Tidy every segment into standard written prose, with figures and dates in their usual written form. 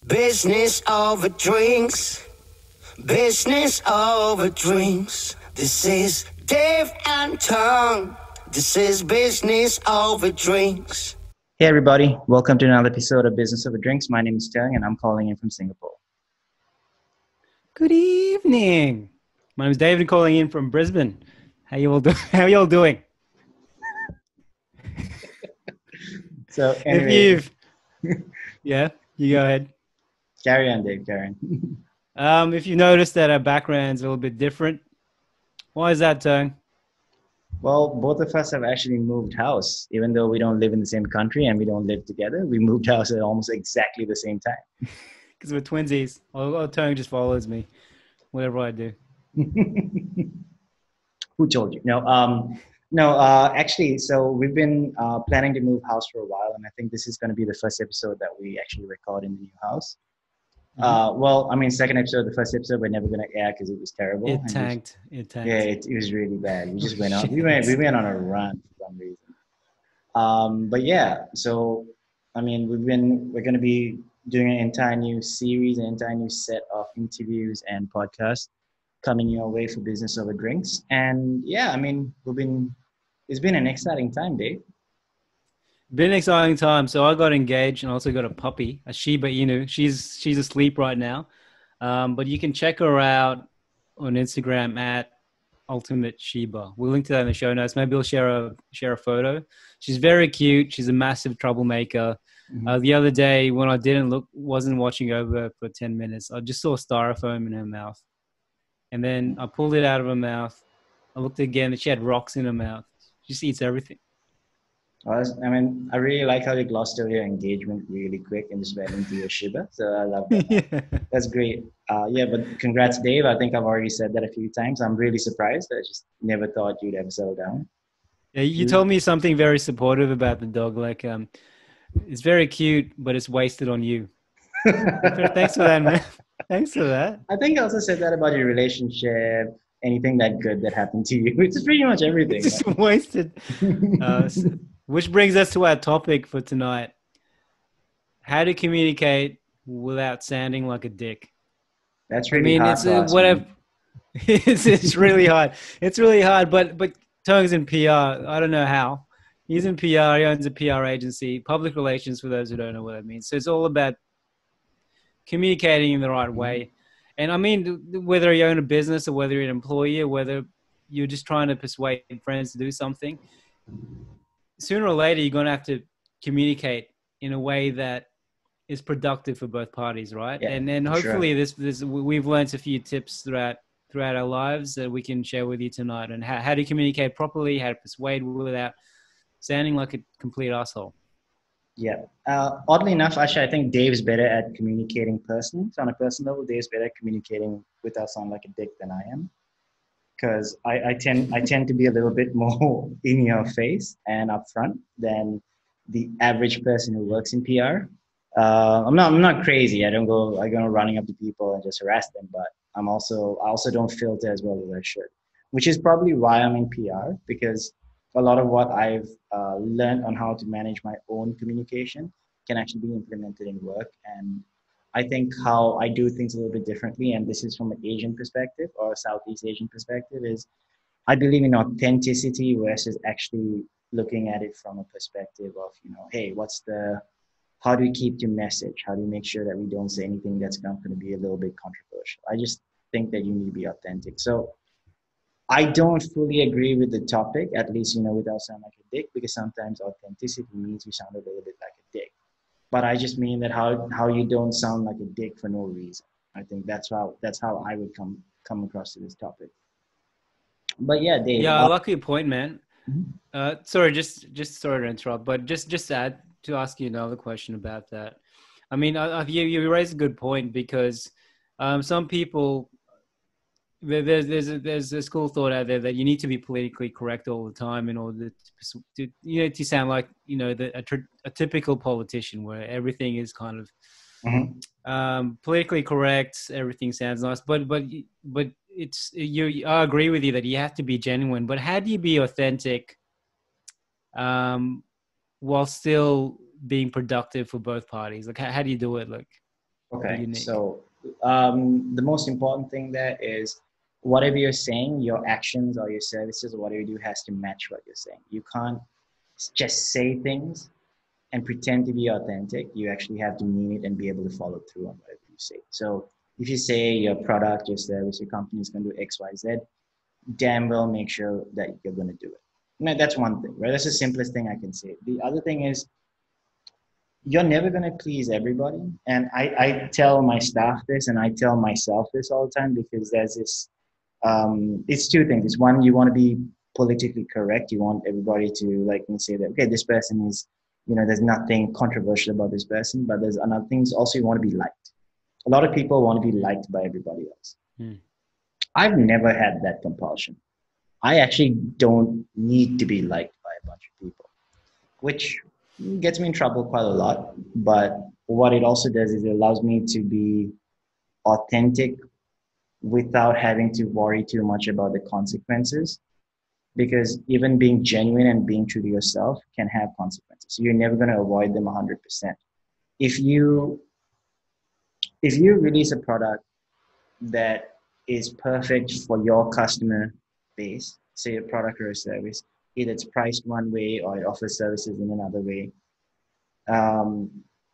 Business over drinks. Business over drinks. This is Dave and Terng. This is business over drinks. Hey everybody, welcome to another episode of Business Over Drinks. My name is Terng and I'm calling in from Singapore. Good evening. My name is David calling in from Brisbane. How you all doing? So anyway, yeah, you go ahead. Carry on, Dave, carry on. If you notice that our background's a little bit different, why is that, Terng? Well, both of us have actually moved house, even though we don't live in the same country and we don't live together. We moved house at almost exactly the same time. Because we're twinsies. Terng just follows me, whatever I do. Who told you? Actually, so we've been planning to move house for a while, and I think this is going to be the first episode that we actually record in the new house. Second episode, the first episode, we're never going to air because it was terrible. It tanked. Yeah, it was really bad. We just went on. We went on a run for some reason. We're going to be doing an entire new series, an entire new set of interviews and podcasts coming your way for Business Over Drinks. And yeah, it's been an exciting time, Dave. Been an exciting time. So I got engaged and also got a puppy, a Shiba Inu. She's asleep right now. But you can check her out on Instagram at Ultimate Shiba. We'll link to that in the show notes. Maybe we'll share a photo. She's very cute. She's a massive troublemaker. Mm-hmm. The other day when I wasn't watching over for 10 minutes, I just saw styrofoam in her mouth. And then I pulled it out of her mouth. I looked again and she had rocks in her mouth. She just eats everything. I really like how you glossed over your engagement really quick and just went into your Shiba. So I love that. Yeah. That's great. But congrats, Dave. I think I've already said that a few times. I'm really surprised. I just never thought you'd ever settle down. Yeah, you told me something very supportive about the dog. Like, it's very cute, but it's wasted on you. Thanks for that, man. Thanks for that. I think I also said that about your relationship. Anything that good that happened to you. It's pretty much everything. It's just wasted. Which brings us to our topic for tonight. How to communicate without sounding like a dick. That's really hard. It's really hard. It's really hard, but Terng's in PR. I don't know how. He's in PR. He owns a PR agency, public relations for those who don't know what that means. So it's all about communicating in the right way. And I mean, whether you own a business or whether you're an employee or whether you're just trying to persuade friends to do something, sooner or later, you're going to have to communicate in a way that is productive for both parties, right? Yeah, and then hopefully this we've learned a few tips throughout our lives that we can share with you tonight on how to communicate properly, how to persuade without sounding like a complete asshole. Yeah. Oddly enough, actually, I think Dave's better at communicating personally. So on a personal level, Dave's better at communicating without sounding like a dick than I am. Because I tend to be a little bit more in your face and upfront than the average person who works in PR. I'm not crazy. I go running up to people and just harass them, but I also don't filter as well as I should, which is probably why I'm in PR, because a lot of what I've learned on how to manage my own communication can actually be implemented in work. And I think how I do things a little bit differently, and this is from an Asian perspective or a Southeast Asian perspective, is I believe in authenticity versus actually looking at it from a perspective of, hey, how do we keep your message? How do you make sure that we don't say anything that's not going to be a little bit controversial? I just think that you need to be authentic. So I don't fully agree with the topic, at least, without sounding like a dick, because sometimes authenticity means you sound a little bit like a dick. But I just mean that how you don't sound like a dick for no reason. I think that's how I would come across to this topic. But yeah, Dave. Yeah, I like your point, man. Mm-hmm. Sorry, just sorry to interrupt, but just to add to ask you another question about that. I mean, you raised a good point, because some people. There's a school of thought out there that you need to be politically correct all the time in order to sound like a typical politician, where everything is kind of politically correct, everything sounds nice, but it's I agree with you that you have to be genuine. But how do you be authentic while still being productive for both parties? Like how do you do it? Like Okay, unique. so the most important thing there is whatever you're saying, your actions or your services or whatever you do has to match what you're saying. You can't just say things and pretend to be authentic. You actually have to mean it and be able to follow through on whatever you say. So if you say your product, your service, your company is going to do X, Y, Z, damn well make sure that you're going to do it. No, that's one thing, right? That's the simplest thing I can say. The other thing is you're never going to please everybody. And I tell my staff this and I tell myself this all the time because there's this, it's two things. It's one, you want to be politically correct. You want everybody to like say that, okay, this person is, there's nothing controversial about this person, but there's another things also you want to be liked. A lot of people want to be liked by everybody else. Mm. I've never had that compulsion. I actually don't need to be liked by a bunch of people, which gets me in trouble quite a lot. But what it also does is it allows me to be authentic without having to worry too much about the consequences. Because even being genuine and being true to yourself can have consequences. So you're never going to avoid them 100%. If you release a product that is perfect for your customer base, say a product or a service, either it's priced one way or it offers services in another way, um,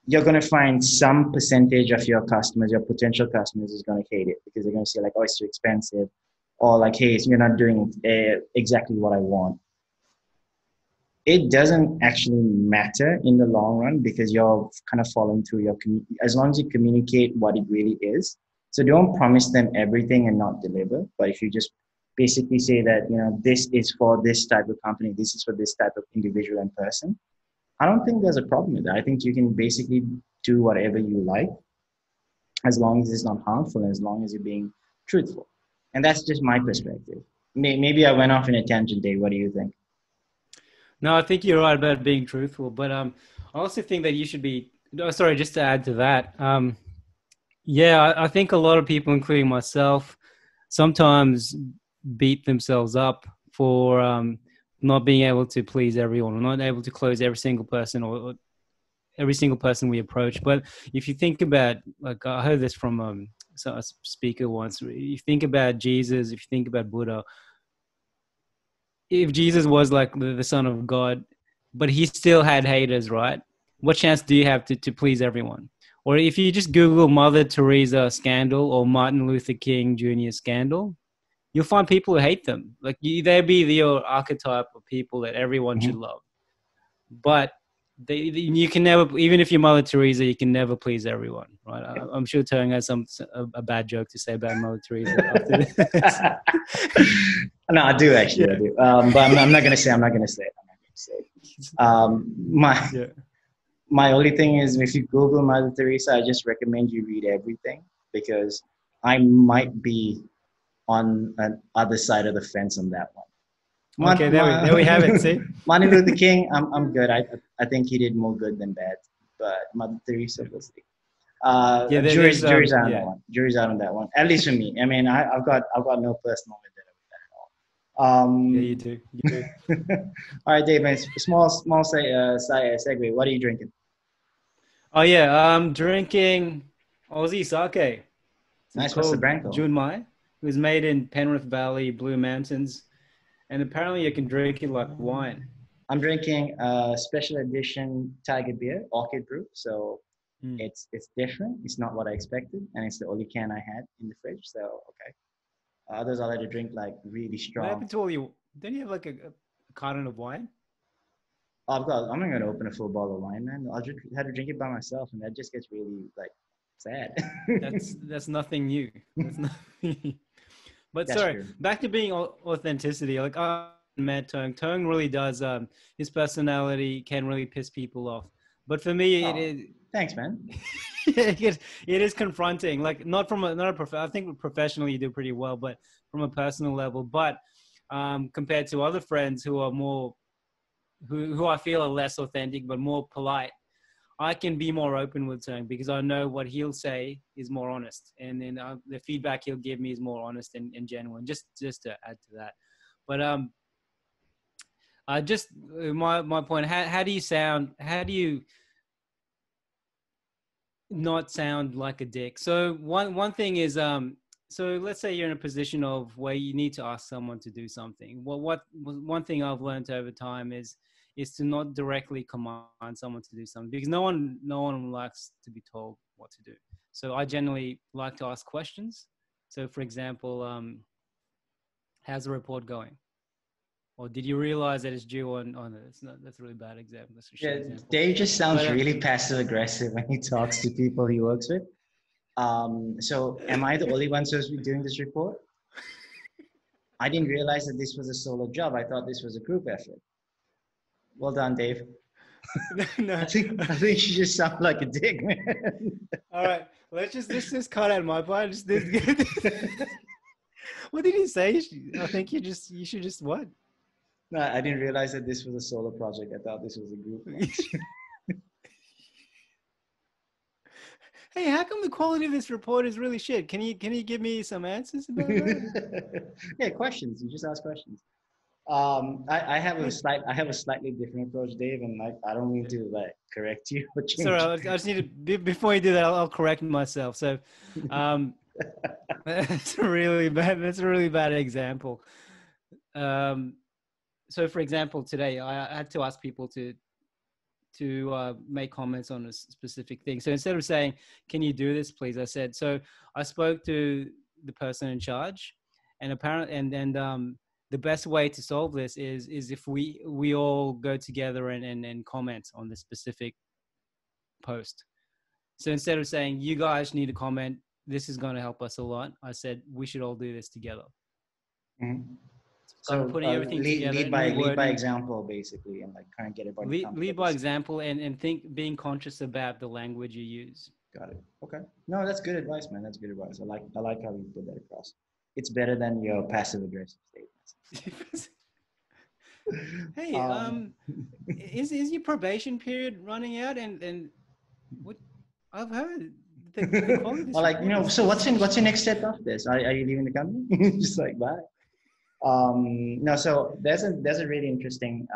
you're going to find some percentage of your customers, your potential customers, is going to hate it because they're going to say like, oh, it's too expensive, or like, hey, you're not doing exactly what I want. It doesn't actually matter in the long run because you're kind of following through your as long as you communicate what it really is. So don't promise them everything and not deliver. But if you just basically say that, this is for this type of company, this is for this type of individual and person, I don't think there's a problem with that. I think you can basically do whatever you like as long as it's not harmful and as long as you're being truthful. And that's just my perspective. Maybe I went off in a tangent, Dave. What do you think? No, I think you're right about being truthful, but I also think that you should be. Oh, sorry, just to add to that. Yeah, I think a lot of people, including myself, sometimes beat themselves up for not being able to please everyone, or not able to close every single person or every single person we approach. But if you think about, like I heard this from a speaker once, if you think about Jesus, if you think about Buddha, if Jesus was like the son of God, but he still had haters, right? What chance do you have to please everyone? Or if you just Google Mother Teresa scandal or Martin Luther King Jr. scandal, you'll find people who hate them. Like they'll be your archetype of people that everyone should Mm-hmm. love. But you can never, even if you're Mother Teresa, you can never please everyone, right? I'm sure Terng has a bad joke to say about Mother Teresa after this. No, I do actually. Yeah. I do. But I'm not gonna say. I'm not gonna say. I'm not gonna say. My Yeah. my only thing is, if you Google Mother Teresa, I just recommend you read everything because I might be on an other side of the fence on that one. Okay, there we have it. See? Martin Luther King, I'm good. I think he did more good than bad. But Mother Teresa was Yeah, jury's out on that yeah. one. Jury's out on that one. At least for me. I mean, I've got no personal vendetta with that at all. Yeah, you do. You do. All right, Dave. Man, small segue. What are you drinking? Oh yeah, I'm drinking Aussie sake. It's Nice. What's the called brand called? Junmai. It was made in Penrith Valley, Blue Mountains, and apparently you can drink it like wine. I'm drinking a special edition Tiger beer, Orchid Brew. So Mm. it's different. It's not what I expected, and it's the only can I had in the fridge. So okay. Others I like to drink like really What strong. happened to all you? Don't you have like a carton of wine? I'm not gonna open a full bottle of wine, man. I'll just have to drink it by myself, and that just gets really like sad. That's nothing new. That's nothing. But That's sorry, true. back to being authenticity. Like I met Terng. Terng really does. His personality can really piss people off. But for me, it Oh, is. thanks, man. It is confronting. Like not from a not a I think professionally you do pretty well, but from a personal level. But compared to other friends who are more, who I feel are less authentic but more polite, I can be more open with Terng because I know what he'll say is more honest, and then the feedback he'll give me is more honest and genuine. Just to add to that, but just my point. How do you sound? How do you? not sound like a dick. So one thing is so let's say you're in a position of where you need to ask someone to do something. Well, one thing I've learned over time is to not directly command someone to do something, because no one likes to be told what to do. So I generally like to ask questions. So for example, how's the report going? Or did you realize that it's due on that's not, that's a really bad example. That's a shit example. Dave just sounds But, really passive aggressive when he talks to people he works with. So am I the only one supposed to be doing this report? I didn't realize that this was a solo job. I thought this was a group effort. Well done, Dave. no. I think you just sound like a dick, man. All right, let's just cut out my part. What did he say? I think you should just what? No, I didn't realize that this was a solo project. I thought this was a group. Hey, how come the quality of this report is really shit? Can you give me some answers about that? Yeah, questions. You just ask questions. I have a slightly different approach, Dave, and I don't mean to like correct you or change. Sorry, I just need to before you do that, I'll correct myself. So, that's a really bad example. So, for example, today I had to ask people to make comments on a specific thing. So instead of saying, "Can you do this, please?" I said, so I spoke to the person in charge, and apparently, and the best way to solve this is if we all go together and comment on the specific post. So instead of saying, "You guys need to comment, this is going to help us a lot," I said, "We should all do this together." Mm-hmm. So I'm putting everything together. Lead by example, basically, and like trying to get everybody. Lead by example, and being conscious about the language you use. Got it. Okay. No, that's good advice, man. That's good advice. I like how you put that across. It's better than your passive aggressive statements. Hey, is your probation period running out? And what I've heard the quality. Well, like, so what's your next step after this? Are you leaving the company? Just like bye. No, so there's a really interesting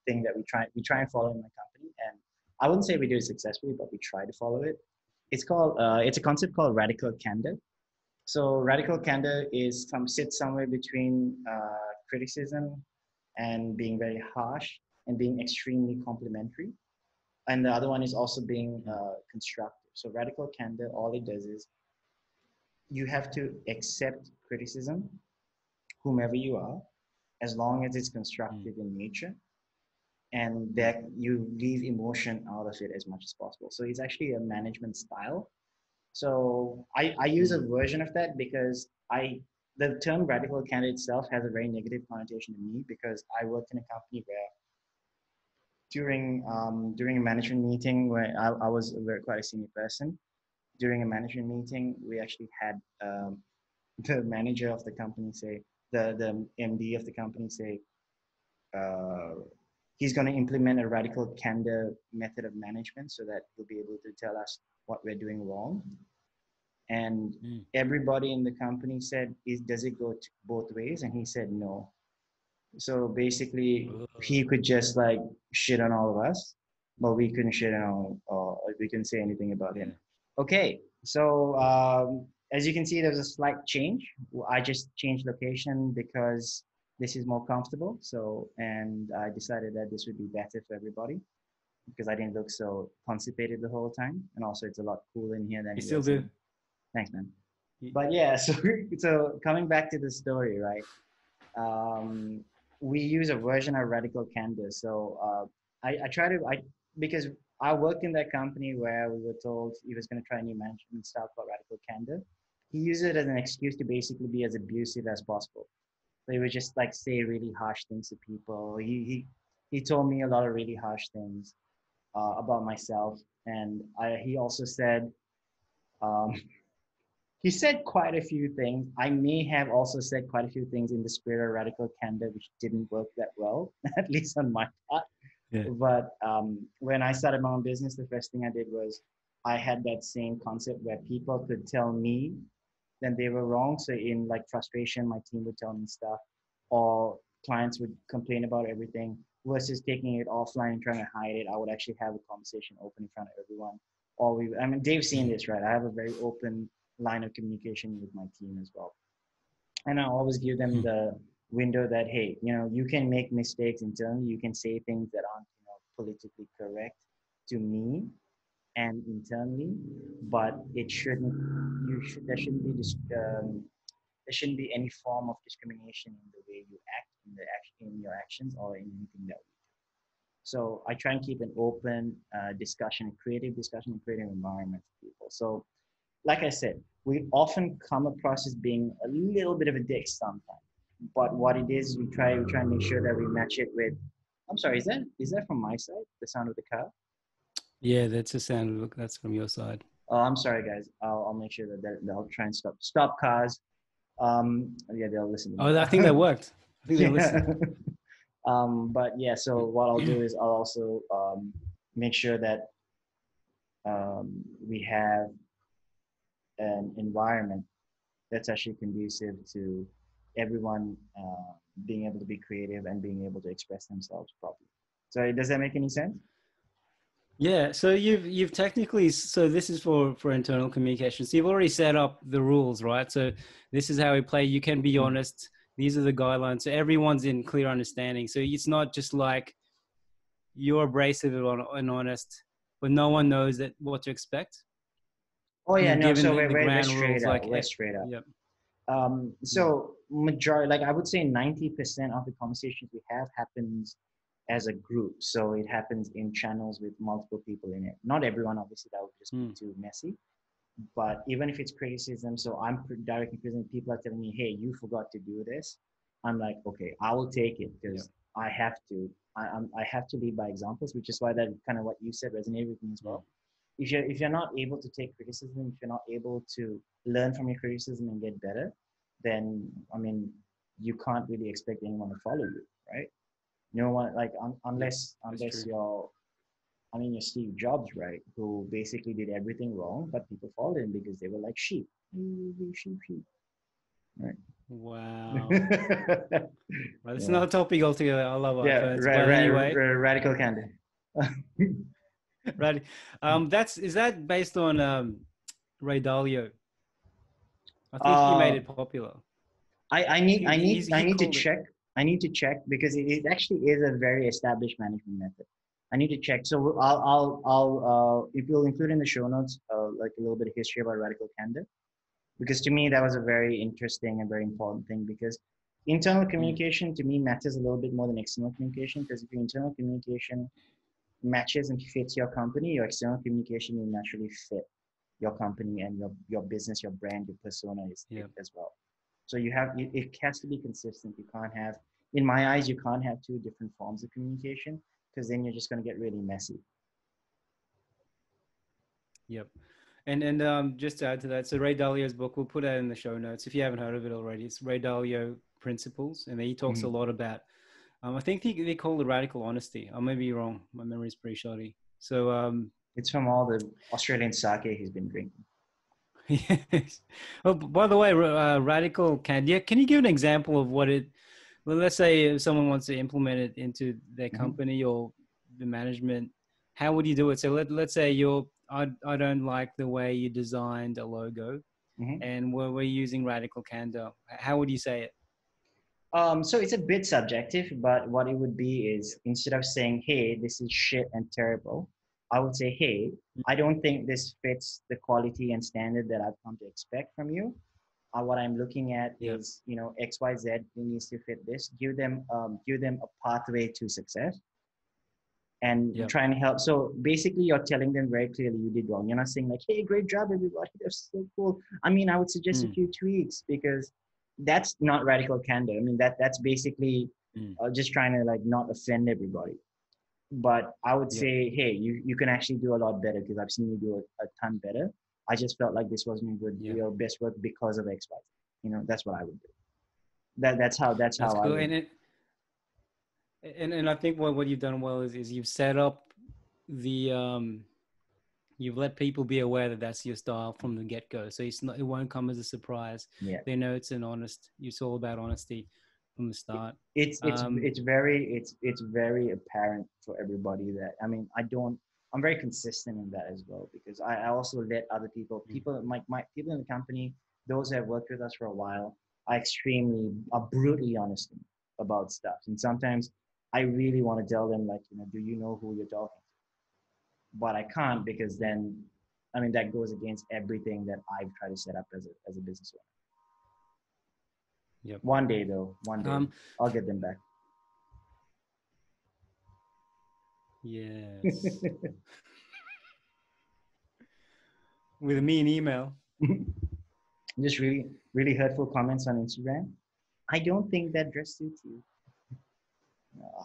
thing that we try and follow in my company, and I wouldn't say we do it successfully, but we try to follow it. It's a concept called radical candor. So radical candor sits somewhere between criticism and being very harsh and being extremely complimentary, and the other one is also being constructive. So radical candor, all it does is you have to accept criticism, whomever you are, as long as it's constructive in nature, and that you leave emotion out of it as much as possible. So it's actually a management style. So I use a version of that because the term radical candor itself has a very negative connotation to me, because I worked in a company where during a management meeting where I was quite a senior person, during a management meeting, we actually had the manager of the company say, the MD of the company say, he's going to implement a radical candor method of management so that he'll be able to tell us what we're doing wrong. And everybody in the company said, does it go both ways? And he said, no. So basically, he could just like shit on all of us, but we couldn't shit on we couldn't say anything about him. Okay, so as you can see, there's a slight change. I just changed location because this is more comfortable. So, and I decided that this would be better for everybody because I didn't look so constipated the whole time. And also it's a lot cooler in here than you still do. Thanks, man. But yeah, so coming back to the story, right? We use a version of radical candor. So because I worked in that company where we were told he was going to try a new management style called radical candor. He used it as an excuse to basically be as abusive as possible. So he would just like say really harsh things to people. He told me a lot of really harsh things about myself, and he also said he said quite a few things. I may have also said quite a few things in the spirit of radical candor, which didn't work that well, at least on my part. Yeah. But when I started my own business, the first thing I did was I had that same concept where people could tell me that they were wrong. So in like frustration, my team would tell me stuff, or clients would complain about everything, versus taking it offline and trying to hide it. I would actually have a conversation open in front of everyone I mean, Dave's seen this, right? I have a very open line of communication with my team as well. And I always give them the window that, hey, you can make mistakes internally. You can say things that aren't, politically correct to me and internally, but there shouldn't be this, there shouldn't be any form of discrimination in the way you act, in your actions, or in anything that we do. So I try and keep an open discussion, creative environment for people. So, like I said, we often come across as being a little bit of a dick sometimes. But what it is, we try and make sure that we match it with. I'm sorry, is that from my side? The sound of the car? Yeah, that's a sound. Look, that's from your side. Oh, I'm sorry, guys. I'll make sure that they'll try and stop cars. Yeah, they'll listen to me. Oh, I think that worked. I think they listened. But yeah, so what I'll do is I'll also make sure that we have an environment that's actually conducive to everyone being able to be creative and being able to express themselves properly. So does that make any sense? Yeah. So you've technically, so this is for internal communication. So you've already set up the rules, right? So this is how we play. You can be honest. These are the guidelines. So everyone's in clear understanding. So it's not just like you're abrasive and honest, but no one knows what to expect. Oh yeah, no. So we're straight up. We're straight up. Yep. So majority, like I would say 90% of the conversations we have happens as a group. So it happens in channels with multiple people in it. Not everyone, obviously, that would just be too messy. But even if it's criticism, so I'm directly criticism, people are telling me, hey, you forgot to do this. I'm like, okay, I will take it because I have to. I have to lead by examples, which is why that kind of what you said resonated with me as well. If you're not able to take criticism, if you're not able to learn from your criticism and get better, then I mean, you can't really expect anyone to follow you, right? No one, like unless you're Steve Jobs, right? Who basically did everything wrong, but people followed him because they were like sheep, sheep, right? Wow. Right, it's another topic altogether. I love iPhones. Yeah, But anyway, radical candor. Right. Is that based on Ray Dalio? I think he made it popular. I need to check. I need to check because it actually is a very established management method. I need to check. So I'll if you'll include in the show notes like a little bit of history about radical candor, because to me that was a very interesting and very important thing, because internal communication to me matters a little bit more than external communication, because if your internal communication matches and fits your company, your external communication will naturally fit your company and your business, your brand, your persona is as well. So it has to be consistent. You can't have, in my eyes, you can't have two different forms of communication, because then you're just going to get really messy. Yep. And just to add to that, so Ray Dalio's book, we'll put that in the show notes if you haven't heard of it already. It's Ray Dalio Principles, and he talks a lot about, I think they call it radical honesty. I may be wrong. My memory is pretty shoddy. So it's from all the Australian sake he's been drinking. Yes. Oh, by the way, radical candor. Can you give an example of what it? Well, let's say if someone wants to implement it into their company or the management, how would you do it? So let's say I don't like the way you designed a logo, and we're using radical candor. How would you say it? So it's a bit subjective, but what it would be is, instead of saying, hey, this is shit and terrible, I would say, hey, I don't think this fits the quality and standard that I've come to expect from you. What I'm looking at is, X, Y, Z needs to fit this. Give them a pathway to success, and try and help. So basically, you're telling them very clearly you did wrong. You're not saying like, hey, great job, everybody, that's so cool. I mean, I would suggest a few tweaks, because that's not radical candor. I mean, that's basically just trying to like not offend everybody. But I would say, hey, you can actually do a lot better, because I've seen you do a ton better. I just felt like this wasn't good, your best work because of X, Y. That's what I would do. That's how cool. I would. And I think what you've done well is you've set up the you've let people be aware that that's your style from the get-go. So it won't come as a surprise. Yeah. They know it's it's all about honesty from the start. It's very apparent for everybody that, I mean, I don't I'm very consistent in that as well, because I also let other people, my people in the company, those that have worked with us for a while, are brutally honest about stuff. And sometimes I really want to tell them, like, do you know who you're talking to? But I can't, because then, I mean, that goes against everything that I've tried to set up as a business owner. Yep. One day, I'll get them back. Yes. With a mean email. Just really, really hurtful comments on Instagram. I don't think that dress suits you. Oh,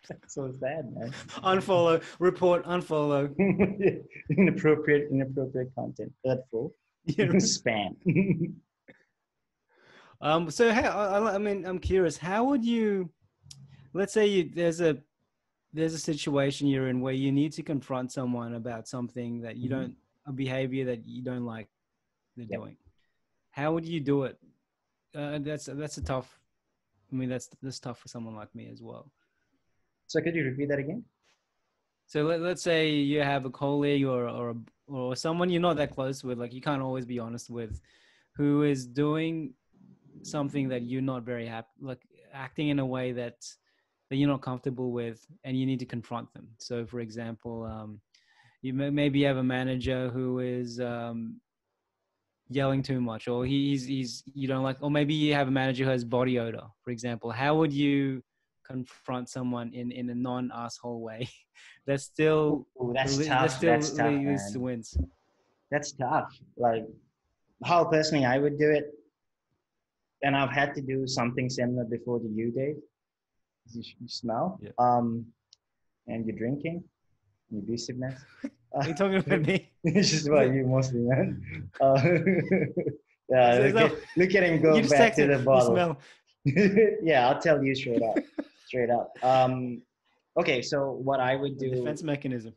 that's so sad, man. Unfollow, report, unfollow. Inappropriate content, hurtful, spam. So I mean, I'm curious. How would you? Let's say there's a situation you're in where you need to confront someone about something that you don't, a behavior that you don't like they're doing. How would you do it? That's a tough. I mean, that's tough for someone like me as well. So could you repeat that again? So let's say you have a colleague or someone you're not that close with, like you can't always be honest with, who is doing something that you're not very happy, like acting in a way that you're not comfortable with, and you need to confront them. So, for example, you maybe have a manager who is yelling too much, or he's you don't like, or maybe you have a manager who has body odor, for example. How would you confront someone in a non-asshole way that still That's tough, man. wins? That's tough. Like, how personally I would do it, and I've had to do something similar before to you, Dave. You smell, and you're drinking, and abusiveness. Are you talking about me? It's just about you mostly, man. Yeah, look at him go back to the bottle. Yeah, I'll tell you straight up. Okay, so what I would do. Defense mechanism.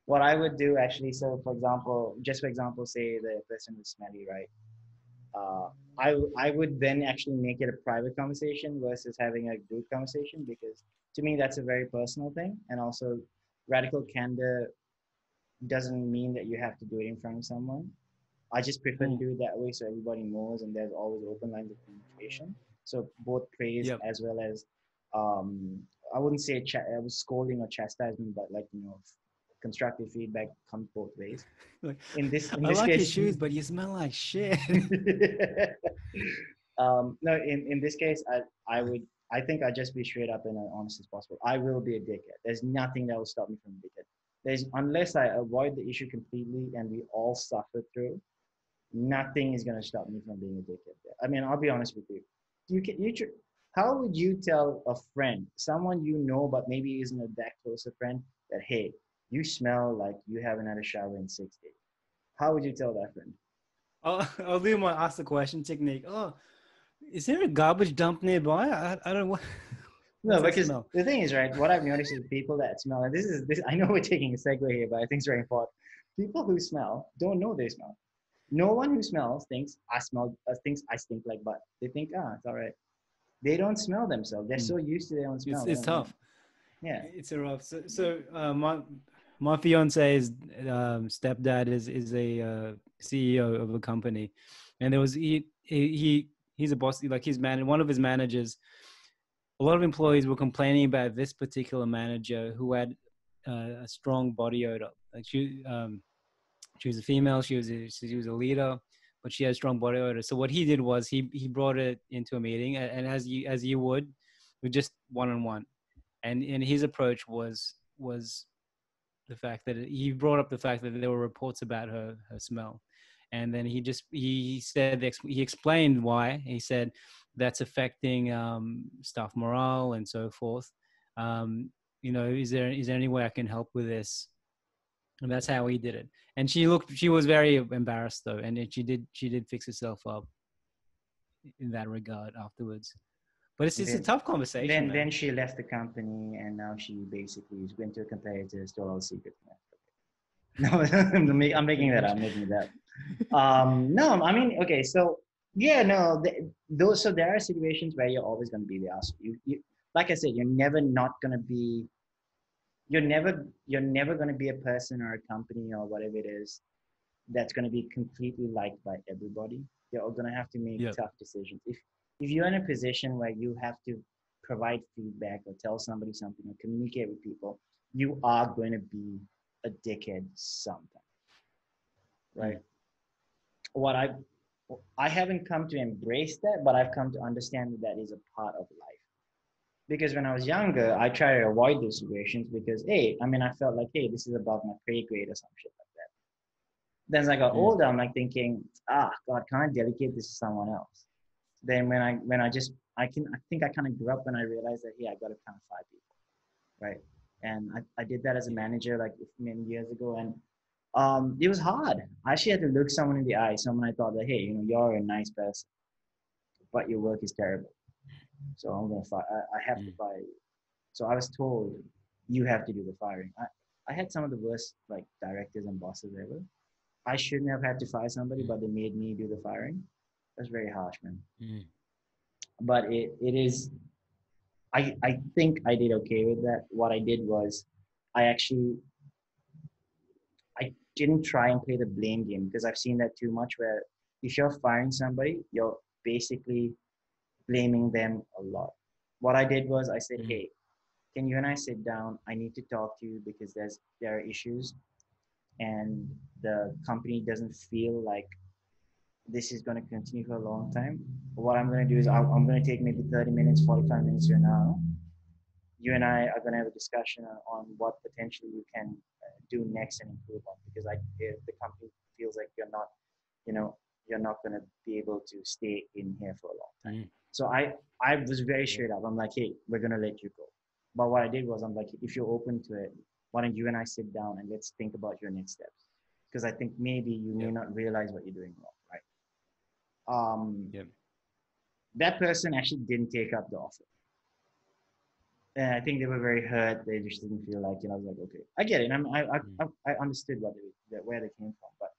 What I would do actually, so for example, say the person was smelly, right? I would then actually make it a private conversation versus having a group conversation, because to me that's a very personal thing, and also radical candor doesn't mean that you have to do it in front of someone. I just prefer to do it that way, so everybody knows, and there's always open lines of communication. So both praise as well as I wouldn't say I was scolding or chastisement, but like, constructive feedback comes both ways. In this I like case, your shoes, but you smell like shit. No, in this case, I think I'd just be straight up and as honest as possible. I will be a dickhead. There's nothing that will stop me from a dickhead. Unless I avoid the issue completely and we all suffer through, nothing is going to stop me from being a dickhead. I mean, I'll be honest with you. How would you tell a friend, someone you know but maybe isn't that close a friend, that, hey, you smell like you haven't had a shower in 6 days? How would you tell that friend? I'll do my ask the question technique. Oh, is there a garbage dump nearby? I don't know. No, because the thing is, right, what I've noticed is people that smell, and this I know we're taking a segue here, but I think it's very important. People who smell don't know they smell. No one who smells thinks I stink like butt. They think, it's all right. They don't smell themselves. They're so used to their own smell. It's tough. Yeah, it's a rough. So my fiance's stepdad is a CEO of a company, and there was he's a boss. Like one of his managers. A lot of employees were complaining about this particular manager who had a strong body odor. Like she was a female. She was a leader, but she had strong body odor. So what he did was he brought it into a meeting, and as you would, with just one-on-one, and his approach was the fact that he brought up the fact that there were reports about her smell, and then he explained why. He said that's affecting staff morale and so forth. Is there any way I can help with this? And that's how he did it. And she was very embarrassed though, and she did fix herself up in that regard afterwards. But it's a tough conversation. Then she left the company, and now she basically is going to a competitor, stole all the secrets. No, I'm making that up. No, I mean, okay, so yeah, no, so there are situations where you're always going to be the asshole. You, like I said, you're never not going to be you're never going to be a person or a company or whatever it is that's going to be completely liked by everybody. You're going to have to make Yep. tough decisions. If you're in a position where you have to provide feedback or tell somebody something or communicate with people, you are going to be a dickhead sometimes, right? What I haven't come to embrace that, but I've come to understand that that is a part of life. Because when I was younger, I tried to avoid those situations because, hey, I mean, I felt like, hey, this is about my pay grade or some shit like that. Then as I got older, I'm like thinking, God, can I delegate this to someone else? Then I think I kind of grew up when I realized that, hey, I got to kind of fire people, right? And I did that as a manager like many years ago, and it was hard. I actually had to look someone in the eye, someone I thought that, hey, you're a nice person, but your work is terrible. So I'm going to fire. I have to fire you. So I was told, you have to do the firing. I had some of the worst like directors and bosses ever. I shouldn't have had to fire somebody, but they made me do the firing. That's very harsh, man. But it is, I think I did okay with that. What I did was I didn't try and play the blame game because I've seen that too much where if you're firing somebody, you're basically blaming them a lot. What I did was I said, hey, can you and I sit down? I need to talk to you because there are issues and the company doesn't feel like this is going to continue for a long time. What I'm going to do is I'm going to take maybe 30 minutes, 45 minutes to an hour. You and I are going to have a discussion on what potentially you can do next and improve on because if the company feels like you're not going to be able to stay in here for a long time. So I was very straight up. I'm like, hey, we're going to let you go. But what I did was I'm like, if you're open to it, why don't you and I sit down and let's think about your next steps? Because I think maybe you may not realize what you're doing wrong, right? That person actually didn't take up the offer. And I think they were very hurt. They just didn't feel like, I was like, okay, I get it. I understood where they came from. But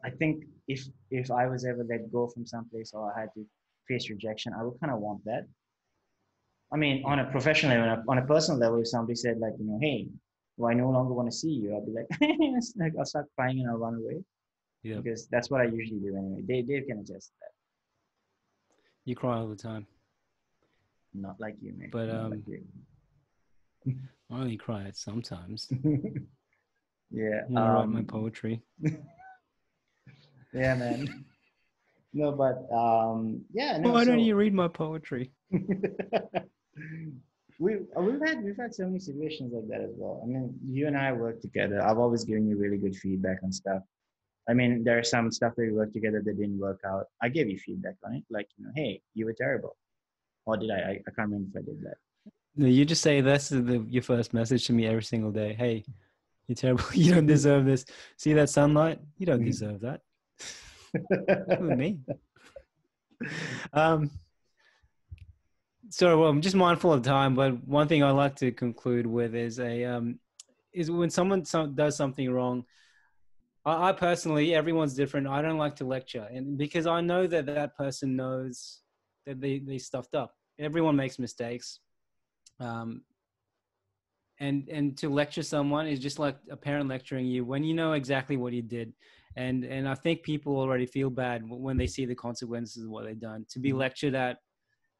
I think if I was ever let go from someplace or I had to face rejection, I would kind of want that. I mean, on a professional level, on a personal level, if somebody said like, hey, well, I no longer want to see you, I'll be like, I'll start crying and I'll run away. Yeah. Because that's what I usually do anyway. Dave can attest to that. You cry all the time. Not like you, mate. But Not like you. I only cry sometimes. Yeah. When I write my poetry. Yeah, man. No, but yeah. No, why don't you read my poetry? We've had so many situations like that as well. I mean, you and I work together. I've always given you really good feedback on stuff. I mean, there are some stuff that we worked together that didn't work out. I gave you feedback on it, like, hey, you were terrible. Or did I? I can't remember if I did that. No, you just say that's your first message to me every single day. Hey, you're terrible. You don't deserve this. See that sunlight? You don't deserve that. With me. So, well, I'm just mindful of time, but one thing I like to conclude with is when someone does something wrong. I personally, everyone's different. I don't like to lecture, and because I know that person knows that they stuffed up. Everyone makes mistakes, and to lecture someone is just like a parent lecturing you when you know exactly what you did, and I think people already feel bad when they see the consequences of what they've done. To be lectured at,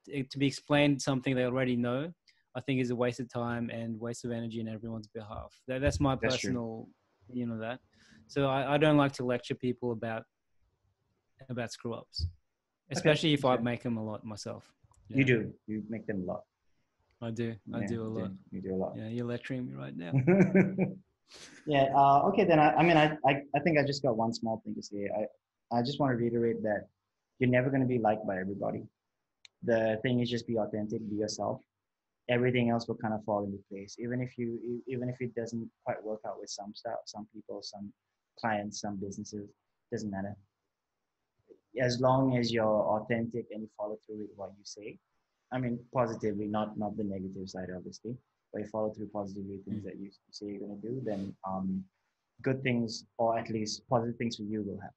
to be explained something they already know, I think is a waste of time and waste of energy on everyone's behalf. That's my personal, that. So I don't like to lecture people about screw ups, especially if I make them a lot myself. Yeah. You do. You make them a lot. I do. I do a lot. You do a lot. Yeah, you're lecturing me right now. Yeah. Okay. Then I think I just got one small thing to say. I just want to reiterate that you're never going to be liked by everybody. The thing is just be authentic, be yourself. Everything else will kind of fall into place. Even if it doesn't quite work out with some stuff, some people, some clients, some businesses, doesn't matter. As long as you're authentic and you follow through with what you say. I mean, positively, not the negative side, obviously, but you follow through positively things that you say you're going to do, then good things, or at least positive things for you will happen.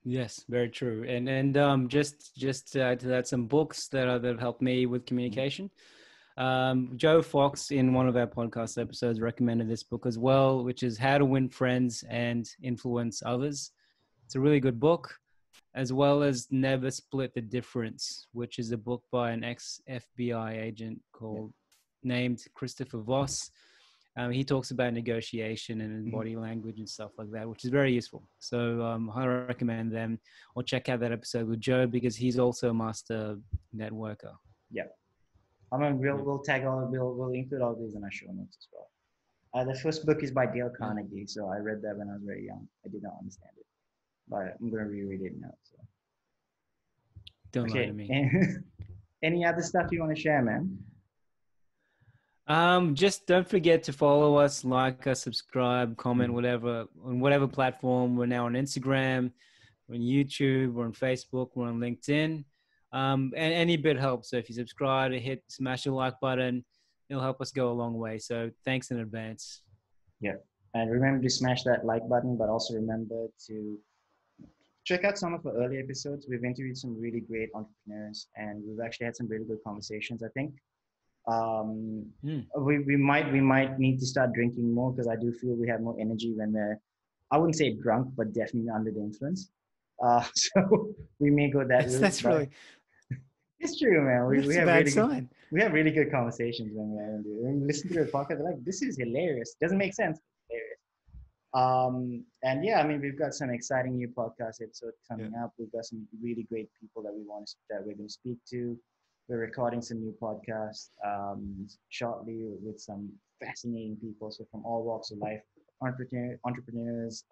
Yes, very true. And just to add to that, some books that helped me with communication. Joe Fox in one of our podcast episodes recommended this book as well, which is How to Win Friends and Influence Others. It's a really good book, as well as Never Split the Difference, which is a book by an ex-FBI agent named Christopher Voss. He talks about negotiation and body language and stuff like that, which is very useful. So I recommend them, or check out that episode with Joe, because he's also a master networker. Yeah. I mean, we'll include all these in our show notes as well. The first book is by Dale Carnegie, so I read that when I was very young. I did not understand it, but I'm going to reread it now. So. Don't lie to me. Any other stuff you want to share, man? Just don't forget to follow us, like us, subscribe, comment, whatever, on whatever platform. We're now on Instagram, we're on YouTube, we're on Facebook, we're on LinkedIn. And any bit helps. So if you subscribe, smash the like button, it'll help us go a long way. So thanks in advance. Yeah. And remember to smash that like button, but also remember to check out some of our early episodes. We've interviewed some really great entrepreneurs, and we've actually had some really good conversations, I think. We might need to start drinking more, because I do feel we have more energy when we're, I wouldn't say drunk, but definitely under the influence. So we may go that route. That's really... It's true, man. We have bad sign. We have really good conversations when we listen to the podcast. We're like, this is hilarious. Doesn't make sense. Hilarious. And yeah, I mean, we've got some exciting new podcast episodes coming up. We've got some really great people that we're going to speak to. We're recording some new podcasts shortly with some fascinating people. So from all walks of life, entrepreneurs,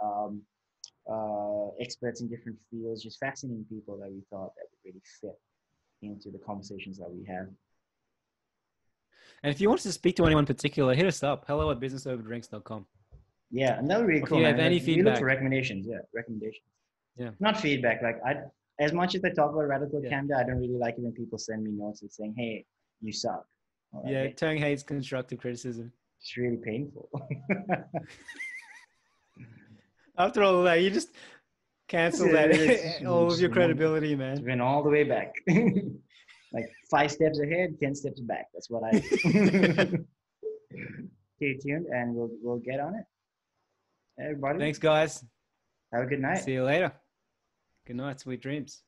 experts in different fields, just fascinating people that we thought that would really fit into the conversations that we have. And if you want to speak to anyone in particular, hit us up. hello@businessoverdrinks.com. Yeah, and that would be cool. If you have any feedback. We look for recommendations. Yeah. Not feedback. Like as much as I talk about radical candor, I don't really like it when people send me notes and saying, "Hey, you suck." Terng hates constructive criticism. It's really painful. After all of that, you just cancel that all of your credibility, man. It's been all the way back. Like 5 steps ahead, 10 steps back. That's what I. Stay tuned, and we'll get on it. Everybody. Thanks, guys. Have a good night. See you later. Good night. Sweet dreams.